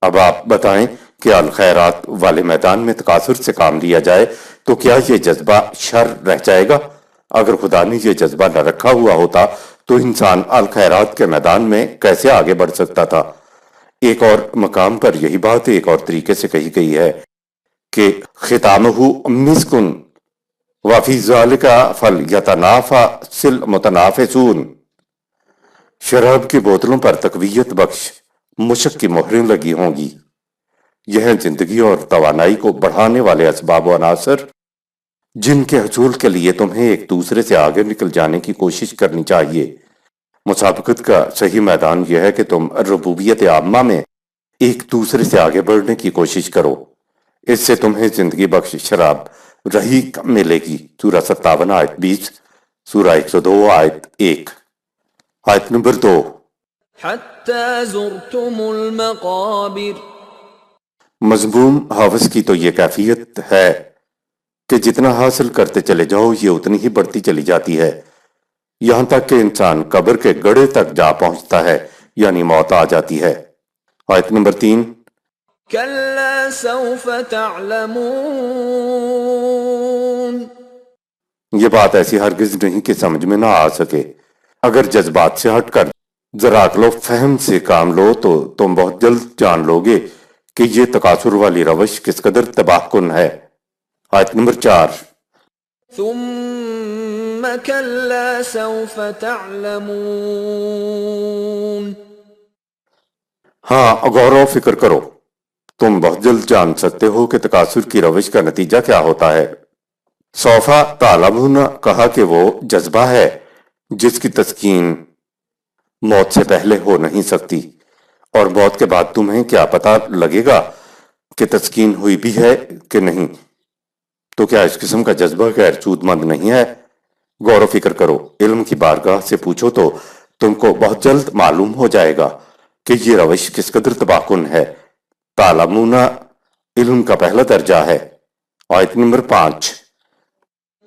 [SPEAKER 1] اب آپ بتائیں کہ الخیرات والے میدان میں تکاثر سے کام لیا جائے تو کیا یہ جذبہ شر رہ جائے گا؟ اگر خدا نے یہ جذبہ نہ رکھا ہوا ہوتا تو انسان الخیرات کے میدان میں کیسے آگے بڑھ سکتا تھا؟ ایک اور مقام پر یہی بات ایک اور طریقے سے کہی گئی ہے کہ ختامہ مسک وفی ذالک فلیتنافس المتنافسون۔ شراب کی بوتلوں پر تقویت بخش مشک کی مہریں لگی ہوں گی۔ یہ ہیں زندگی اور توانائی کو بڑھانے والے اسباب و عناصر، جن کے حصول کے لیے تمہیں ایک دوسرے سے آگے نکل جانے کی کوشش کرنی چاہیے۔ مسابقت کا صحیح میدان یہ ہے کہ تم ربوبیت عامہ میں ایک دوسرے سے آگے بڑھنے کی کوشش کرو، اس سے تمہیں زندگی بخش شراب رحیق ملے گی۔ سورہ 57 آیت 20، سورہ 102 آیت 1۔ آیت نمبر 2،
[SPEAKER 2] حتى زرتم المقابر۔
[SPEAKER 1] مذموم حوث کی تو یہ کیفیت ہے کہ جتنا حاصل کرتے چلے جاؤ یہ اتنی ہی بڑھتی چلی جاتی ہے، یہاں تک کہ انسان قبر کے گڑھے تک جا پہنچتا ہے، یعنی موت آ جاتی ہے۔ آیت نمبر 3،
[SPEAKER 2] كلا سوف تعلمون۔
[SPEAKER 1] یہ بات ایسی ہرگز نہیں کہ سمجھ میں نہ آ سکے۔ اگر جذبات سے ہٹ کر ذرا عقل و فہم سے کام لو تو تم بہت جلد جان لو گے کہ یہ تکاثر والی روش کس قدر تباہ کن ہے۔ آیت نمبر 4،
[SPEAKER 2] ثم كلا سوف تعلمون۔
[SPEAKER 1] ہاں، غور و فکر کرو، تم بہت جلد جان سکتے ہو کہ تکاثر کی روش کا نتیجہ کیا ہوتا ہے۔ سوفا تعلمون کہا کہ وہ جذبہ ہے جس کی تسکین موت سے پہلے ہو نہیں سکتی، اور موت کے بعد تمہیں کیا پتہ لگے گا کہ تسکین ہوئی بھی ہے کہ نہیں؟ تو کیا اس قسم کا جذبہ غیر سود مند نہیں ہے؟ غور و فکر کرو، علم کی بارگاہ سے پوچھو تو تم کو بہت جلد معلوم ہو جائے گا کہ یہ روش کس قدر تباہ کن ہے۔ تعلمون علم کا پہلا درجہ ہے۔ آیت نمبر 5،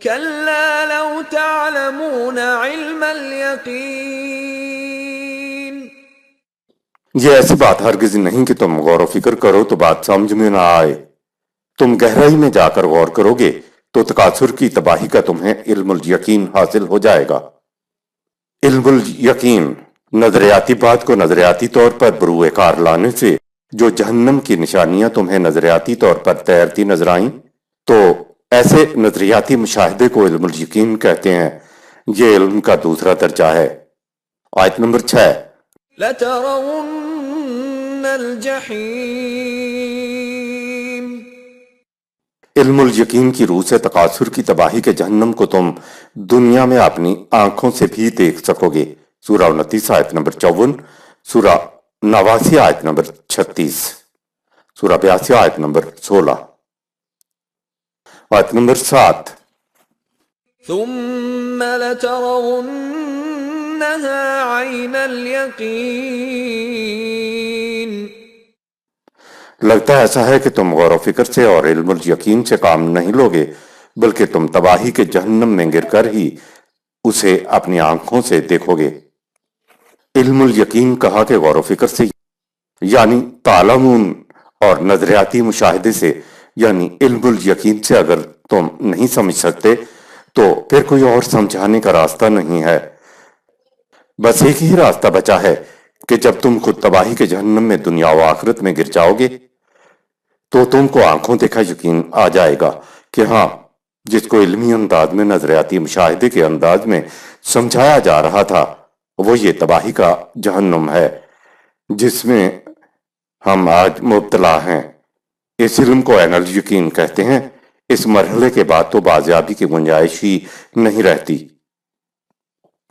[SPEAKER 2] كلا لو تعلمون علم اليقين۔
[SPEAKER 1] یہ ایسی بات ہرگز نہیں کہ تم غور و فکر کرو تو بات سمجھ میں نہ آئے۔ تم گہرائی میں جا کر غور کرو گے تو تکاثر کی تباہی کا تمہیں علم الیقین حاصل ہو جائے گا۔ علم الیقین نظریاتی بات کو نظریاتی طور پر بروئے کار لانے سے جو جہنم کی نشانیاں تمہیں نظریاتی طور پر تیرتی نظر آئیں تو ایسے نظریاتی مشاہدے کو علم الیقین کہتے ہیں۔ یہ علم کا دوسرا درجہ ہے۔ آیت نمبر 6۔
[SPEAKER 2] لَتَرَوُنَّ الْجَحِيمَ
[SPEAKER 1] علم الیقین کی روح سے تکاثر کی تباہی کے جہنم کو تم دنیا میں اپنی آنکھوں سے بھی دیکھ سکو گے۔ سورہ 29 آیت نمبر 54، سورہ 89 آیت نمبر 36، سورہ 82 آیت نمبر 16۔ آیت نمبر 7۔
[SPEAKER 2] ثُمَّ لَتَرَوُنَّهَا عَيْنَ الْيَقِينِ
[SPEAKER 1] لگتا ایسا ہے کہ تم غور و فکر سے اور علم الیقین سے کام نہیں لوگے بلکہ تم تباہی کے جہنم میں گر کر ہی اسے اپنی آنکھوں سے دیکھو گے۔ علم الیقین کہا کہ غور و فکر سے، یعنی تعلمون، اور نظریاتی مشاہدے سے یعنی علم الیقین سے اگر تم نہیں سمجھ سکتے تو پھر کوئی اور سمجھانے کا راستہ نہیں ہے۔ بس ایک ہی راستہ بچا ہے کہ جب تم خود تباہی کے جہنم میں دنیا و آخرت میں گر جاؤ گے تو تم کو آنکھوں دیکھا یقین آ جائے گا کہ ہاں، جس کو علمی انداز میں نظریاتی مشاہدے کے انداز میں سمجھایا جا رہا تھا وہ یہ تباہی کا جہنم ہے جس میں ہم آج مبتلا ہیں۔ اس علم کو عین الیقین کہتے ہیں۔ اس مرحلے کے بعد تو بازیابی کی گنجائش ہی نہیں رہتی۔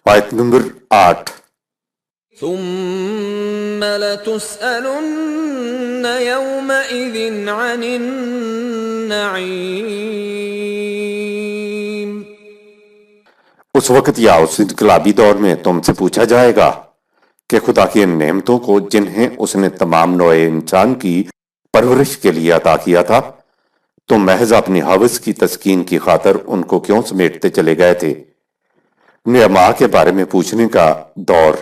[SPEAKER 1] آیت نمبر 8۔
[SPEAKER 2] ثُمَّ لَتُسْأَلُنَّ يَوْمَئِذٍ عَنِ النَّعِيمِ
[SPEAKER 1] اس وقت یا اس انقلابی دور میں تم سے پوچھا جائے گا کہ خدا کی ان نعمتوں کو جنہیں اس نے تمام نوع انسان کی پرورش کے لیے عطا کیا تھا تم محض اپنی حوث کی تسکین کی خاطر ان کو کیوں سمیٹتے چلے گئے تھے؟ نعماء کے بارے میں پوچھنے کا دور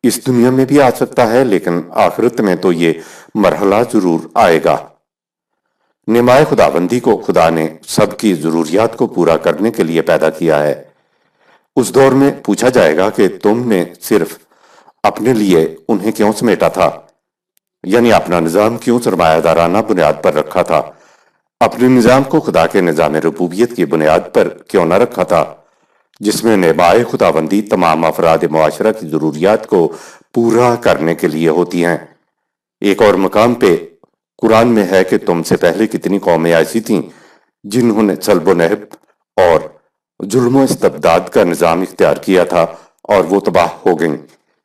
[SPEAKER 1] اس دنیا میں بھی آ سکتا ہے لیکن آخرت میں تو یہ مرحلہ ضرور آئے گا۔ نعماء خداوندی کو خدا نے سب کی ضروریات کو پورا کرنے کے لیے پیدا کیا ہے۔ اس دور میں پوچھا جائے گا کہ تم نے صرف اپنے لیے انہیں کیوں سمیٹا تھا، یعنی اپنا نظام کیوں سرمایہ دارانہ بنیاد پر رکھا تھا، اپنے نظام کو خدا کے نظام ربوبیت کی بنیاد پر کیوں نہ رکھا تھا جس میں نعماء خداوندی تمام افراد معاشرہ کی ضروریات کو پورا کرنے کے لیے ہوتی ہیں۔ ایک اور مقام پہ قرآن میں ہے کہ تم سے پہلے کتنی قومیں ایسی تھیں جنہوں نے سلب و نہب اور ظلم و استبداد کا نظام اختیار کیا تھا اور وہ تباہ ہو گئیں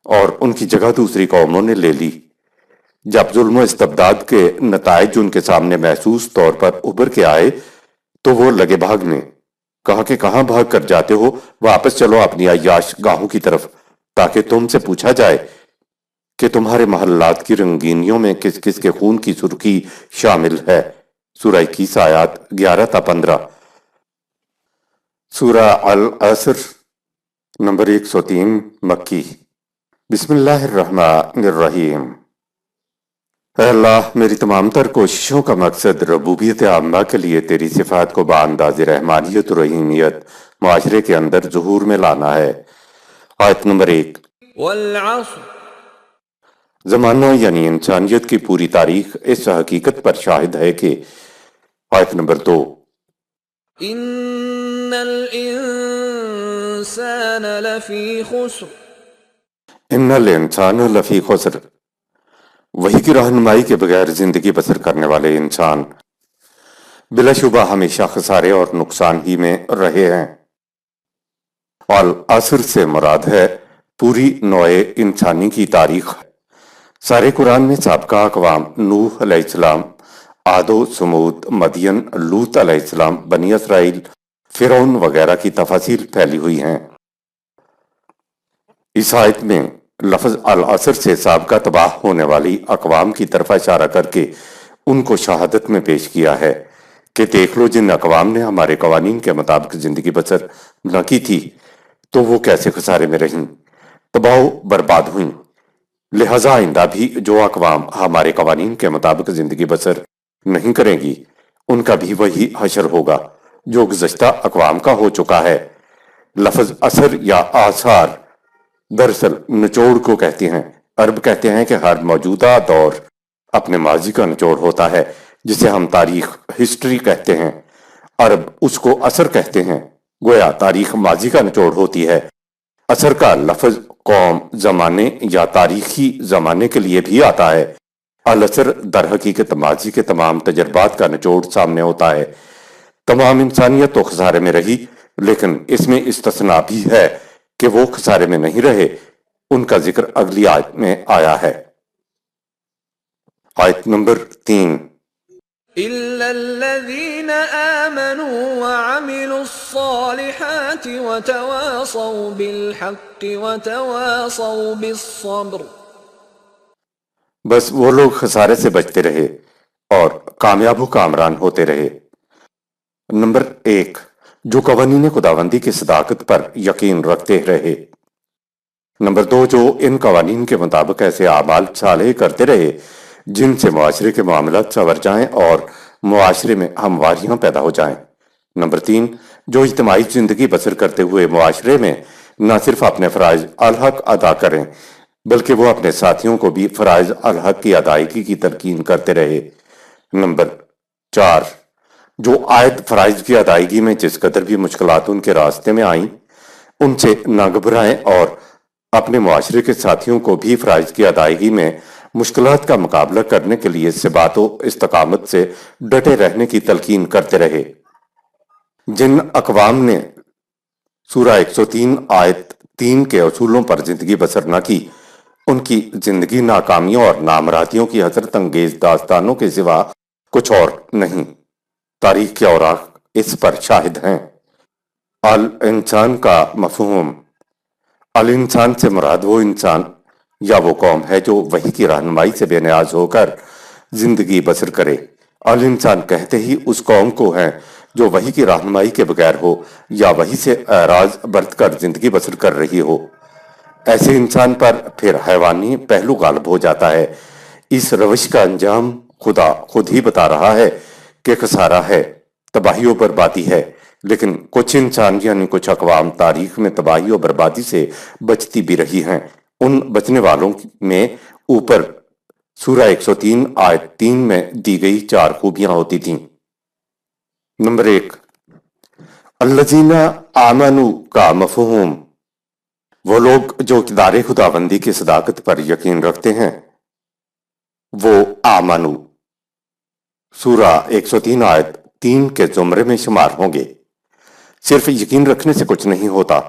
[SPEAKER 1] اور ان کی جگہ دوسری قوموں نے لے لی۔ جب ظلم و استبداد کے نتائج ان کے سامنے محسوس طور پر ابھر کے آئے تو وہ لگے بھاگنے۔ کہا کہ کہاں بھاگ کر جاتے ہو، واپس چلو اپنی عیاش گاہوں کی طرف تاکہ تم سے پوچھا جائے کہ تمہارے محلات کی رنگینیوں میں کس کس کے خون کی سرخی شامل ہے۔ سورہ 21 آیات 11 تا 15۔ سورہ العصر نمبر 103 مکی۔ بسم اللہ الرحمن الرحیم۔ اے اللہ، میری تمام تر کوششوں کا مقصد ربوبیت عامہ کے لیے تیری صفات کو بانداز رحمانیت و رحیمیت معاشرے کے اندر ظہور میں لانا ہے۔ آیت نمبر 1۔
[SPEAKER 2] والعصر
[SPEAKER 1] زمانہ یعنی انسانیت کی پوری تاریخ اس حقیقت پر شاہد ہے کہ۔ آیت نمبر 2۔
[SPEAKER 2] ان الانسان لفی خسر
[SPEAKER 1] ان الانسان لفی خسر، وہی کی رہنمائی کے بغیر زندگی بسر کرنے والے انسان بلا شبہ ہمیشہ خسارے اور نقصان ہی میں رہے ہیں۔ اور عصر سے مراد ہے پوری نوع انسانی کی تاریخ۔ سارے قرآن میں سابقہ اقوام نوح علیہ السلام، عاد و سمود، مدین، لوط علیہ السلام، بنی اسرائیل، فرعون وغیرہ کی تفاصیل پھیلی ہوئی ہیں۔ اس آیت میں لفظ العصر سے سابقہ تباہ ہونے والی اقوام کی طرف اشارہ کر کے ان کو شہادت میں پیش کیا ہے کہ دیکھ لو جن اقوام نے ہمارے قوانین کے مطابق زندگی بسر نہ کی تھی تو وہ کیسے خسارے میں رہیں، تباہ و برباد ہوئیں۔ لہذا آئندہ بھی جو اقوام ہمارے قوانین کے مطابق زندگی بسر نہیں کریں گی ان کا بھی وہی حشر ہوگا جو گزشتہ اقوام کا ہو چکا ہے۔ لفظ اثر یا آثار دراصل نچوڑ کو کہتے ہیں۔ عرب کہتے ہیں کہ ہر موجودہ دور اپنے ماضی کا نچوڑ ہوتا ہے، جسے ہم تاریخ ہسٹری کہتے ہیں۔ عرب اس کو اثر کہتے ہیں، گویا تاریخ ماضی کا نچوڑ ہوتی ہے۔ اثر کا لفظ قوم، زمانے یا تاریخی زمانے کے لیے بھی آتا ہے۔ الاثر در حقیقت ماضی کے تمام تجربات کا نچوڑ سامنے ہوتا ہے۔ تمام انسانیت تو خسارے میں رہی، لیکن اس میں استثناء بھی ہے کہ وہ خسارے میں نہیں رہے۔ ان کا ذکر اگلی آیت میں آیا ہے۔ آیت نمبر 3۔
[SPEAKER 2] إلا الذين آمنوا وعملوا الصالحات وتواصوا بالحق وتواصوا بالصبر۔
[SPEAKER 1] بس وہ لوگ خسارے سے بچتے رہے اور کامیاب و کامران ہوتے رہے۔ نمبر 1، جو قوانین خداوندی کی صداقت پر یقین رکھتے رہے۔ نمبر 2، جو ان قوانین کے مطابق ایسے اعمال صالح کرتے رہے جن سے معاشرے کے معاملات سنور جائیں اور معاشرے میں ہمواریاں پیدا ہو جائیں۔ نمبر 3، جو اجتماعی زندگی بسر کرتے ہوئے معاشرے میں نہ صرف اپنے فرائض الحق ادا کریں بلکہ وہ اپنے ساتھیوں کو بھی فرائض الحق کی ادائیگی کی تلقین کرتے رہے۔ نمبر 4، جو عائد فرائض کی ادائیگی میں جس قدر بھی مشکلات ان کے راستے میں آئیں ان سے نہ گھبرائیں اور اپنے معاشرے کے ساتھیوں کو بھی فرائض کی ادائیگی میں مشکلات کا مقابلہ کرنے کے لیے ثبات و استقامت سے ڈٹے رہنے کی تلقین کرتے رہے۔ جن اقوام نے سورہ 103 آیت 3 کے اصولوں پر زندگی بسر نہ کی، ان کی زندگی ناکامیوں اور نامرادیوں کی حسرت انگیز داستانوں کے سوا کچھ اور نہیں۔ تاریخ کے اوراق اس پر شاہد ہیں۔ الانسان کا مفہوم۔ الانسان سے مراد وہ انسان یا وہ قوم ہے جو وحی کی رہنمائی سے بے نیاز ہو کر زندگی بسر کرے۔ الانسان کہتے ہی اس قوم کو ہیں جو وحی کی رہنمائی کے بغیر ہو یا وحی سے اعراض برت کر زندگی بسر کر رہی ہو۔ ایسے انسان پر پھر حیوانی پہلو غالب ہو جاتا ہے۔ اس روش کا انجام خدا خود ہی بتا رہا ہے کہ خسارہ ہے، تباہی و بربادی ہے، لیکن کچھ انسان یعنی کچھ اقوام تاریخ میں تباہی و بربادی سے بچتی بھی رہی ہیں۔ ان بچنے والوں میں اوپر سورہ 103 آیت 3 میں دی گئی 4 خوبیاں ہوتی تھیں۔ نمبر 1، الذین آمنوا کا مفہوم۔ وہ لوگ جو اقدار خداوندی کی صداقت پر یقین رکھتے ہیں وہ آمنو سورہ 103 آیت 3 کے زمرے میں شمار ہوں گے۔ صرف یقین رکھنے سے کچھ نہیں ہوتا،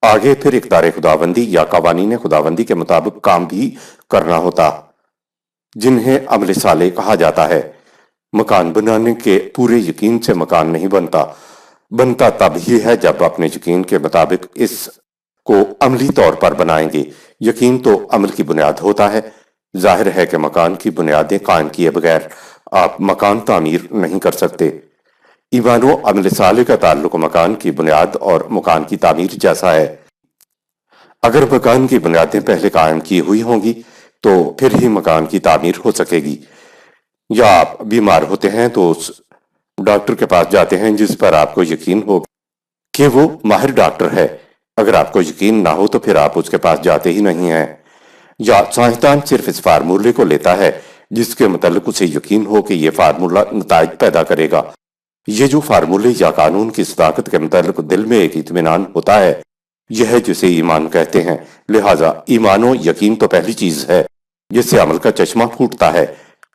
[SPEAKER 1] آگے پھر اقدار خداوندی یا قوانین خداوندی کے مطابق کام بھی کرنا ہوتا، جنہیں عمل صالح کہا جاتا ہے۔ مکان بنانے کے پورے یقین سے مکان نہیں بنتا تب ہی ہے جب اپنے یقین کے مطابق اس کو عملی طور پر بنائیں گے۔ یقین تو عمل کی بنیاد ہوتا ہے۔ ظاہر ہے کہ مکان کی بنیادیں قائم کیے بغیر آپ مکان تعمیر نہیں کر سکتے۔ ایمان و عمل صالح کا تعلق مکان کی بنیاد اور مکان کی تعمیر جیسا ہے۔ اگر مکان کی بنیادیں پہلے قائم کی ہوئی ہوں گی تو پھر ہی مکان کی تعمیر ہو سکے گی۔ یا آپ بیمار ہوتے ہیں تو اس ڈاکٹر کے پاس جاتے ہیں جس پر آپ کو یقین ہو کہ وہ ماہر ڈاکٹر ہے۔ اگر آپ کو یقین نہ ہو تو پھر آپ اس کے پاس جاتے ہی نہیں ہیں۔ یا سائنسدان صرف اس فارمولے کو لیتا ہے جس کے متعلق اسے یقین ہو کہ یہ فارمولہ نتائج پیدا کرے گا۔ یہ جو فارمولے یا قانون کی صداقت کے متعلق دل میں ایک اطمینان ہوتا ہے، یہ ہے جسے ایمان کہتے ہیں۔ لہٰذا ایمان و یقین تو پہلی چیز ہے جس سے عمل کا چشمہ پھوٹتا ہے۔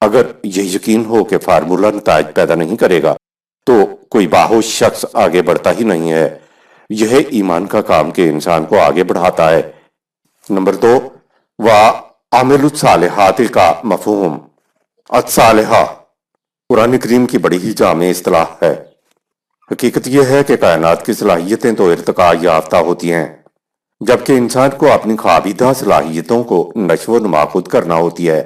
[SPEAKER 1] اگر یہ یقین ہو کہ فارمولہ نتائج پیدا نہیں کرے گا تو کوئی باہوش شخص آگے بڑھتا ہی نہیں ہے۔ یہ ایمان کا کام کہ انسان کو آگے بڑھاتا ہے۔ نمبر 2، وَعَمِلُوا الصَّالِحَاتِ کا مفہوم۔ الصالحہ قرآن کریم کی بڑی ہی جامع اصطلاح ہے۔ حقیقت یہ ہے کہ کائنات کی صلاحیتیں تو ارتقاء یافتہ ہوتی ہیں، جبکہ انسان کو اپنی خوابیدہ صلاحیتوں کو نشو و نما خود کرنا ہوتی ہے۔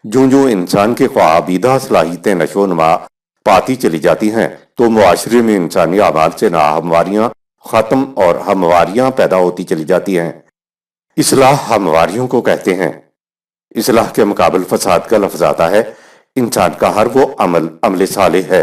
[SPEAKER 1] جو انسان کی خوابیدہ صلاحیتیں نشو و نما پاتی چلی جاتی ہیں تو معاشرے میں انسانی اعمال سے ناہمواریاں ختم اور ہمواریاں پیدا ہوتی چلی جاتی ہیں۔ اصلاح ہمواریوں کو کہتے ہیں۔ اصلاح کے مقابل فساد کا لفظ آتا ہے۔ انسان کا ہر وہ عمل صالح ہے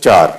[SPEAKER 1] 4,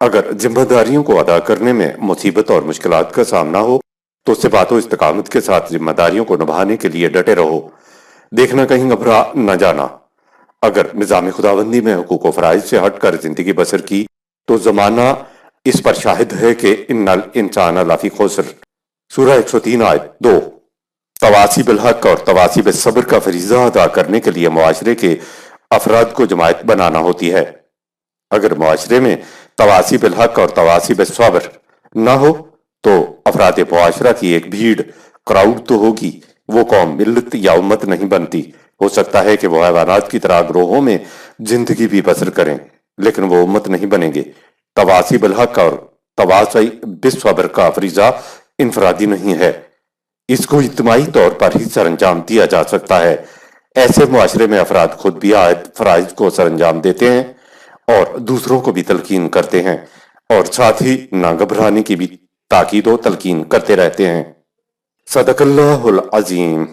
[SPEAKER 1] اگر ذمہ داریوں کو ادا کرنے میں مصیبت اور مشکلات کا سامنا ہو تو ثبات و استقامت کے ساتھ ذمہ داریوں کو نبھانے کے لیے ڈٹے رہو، دیکھنا کہیں گھبرا نہ جانا۔ اگر نظام خداوندی میں حقوق و فرائض سے ہٹ کر زندگی بسر کی تو زمانہ اس پر شاہد ہے کہ ان الانسان لفی خسر۔ سورہ 103 آیت 2۔ تواصی بالحق اور تواصی بالصبر کا فریضہ ادا کرنے کے لیے معاشرے کے افراد کو جماعت بنانا ہوتی ہے۔ اگر معاشرے میں تواصی بالحق اور تواصی بالصبر نہ ہو تو افراد معاشرہ کی ایک بھیڑ، کراؤڈ تو ہوگی، وہ قوم، ملت یا امت نہیں بنتی۔ ہو سکتا ہے کہ وہ حیوانات کی طرح گروہوں میں زندگی بھی بسر کریں لیکن وہ امت نہیں بنیں گے۔ تواصی بالحق اور تواصی بالصبر کا فریضہ انفرادی نہیں ہے، اس کو اجتماعی طور پر ہی سر انجام دیا جا سکتا ہے۔ ایسے معاشرے میں افراد خود بھی عائد فرائض کو سر انجام دیتے ہیں اور دوسروں کو بھی تلقین کرتے ہیں اور ساتھ ہی نہ گھبرانے کی بھی تاکید و تلقین کرتے رہتے ہیں۔ صدق اللہ العظیم۔